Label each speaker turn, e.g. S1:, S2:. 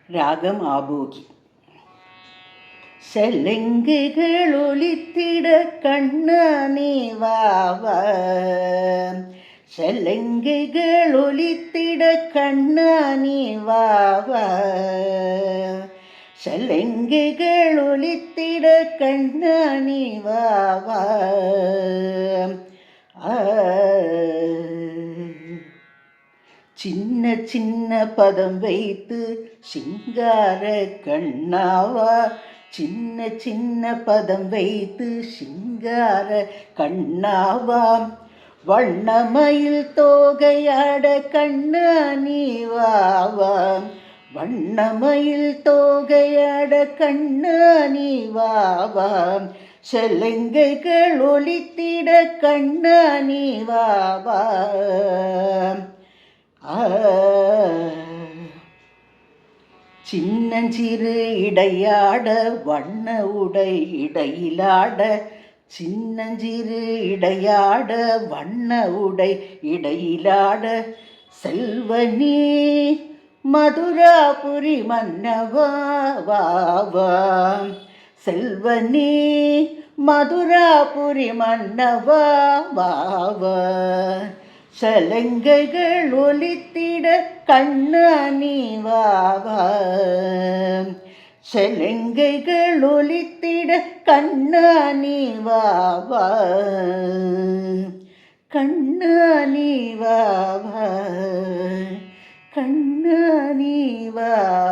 S1: രാഗം ആബോഗി. ശലങ്കുകൾ ഒളിത്തിട കണ്ണാനേ വാവ, ശലങ്കുകൾ ഒളിത്തിട കണ്ണാനേ വാവ, ശലങ്കുകൾ ഒളിത്തിട കണ്ണാനേ വാവ. சின்ன சின்ன பதம் வைத்து சிங்கார கண்ணாவா, சின்ன சின்ன பதம் வைத்து சிங்கார கண்ணாவா, வண்ணமயில் தோகையாட கண்ணானி வாவா, வண்ணமயில் தோகையாட கண்ணானி வாவா, செலங்கைகள் ஒலித்திட கண்ணானி வாவா. சின்னஞ்சிறு இடையாட வண்ண உடை இடையிலாட, சின்னஞ்சிறு இடையாட வண்ண உடை இடையிலாட, செல்வனி மதுராபுரி மன்னவா வாவா, செல்வனி மதுராபுரி மன்னவா வாவா, சலங்கைகள் ஒலித்திட கண்ணானி வாவா, சலங்கைகள் ஒலித்திட கண்ணானி வாவா, கண்ணானி வாவா, கண்ணானி வாவா.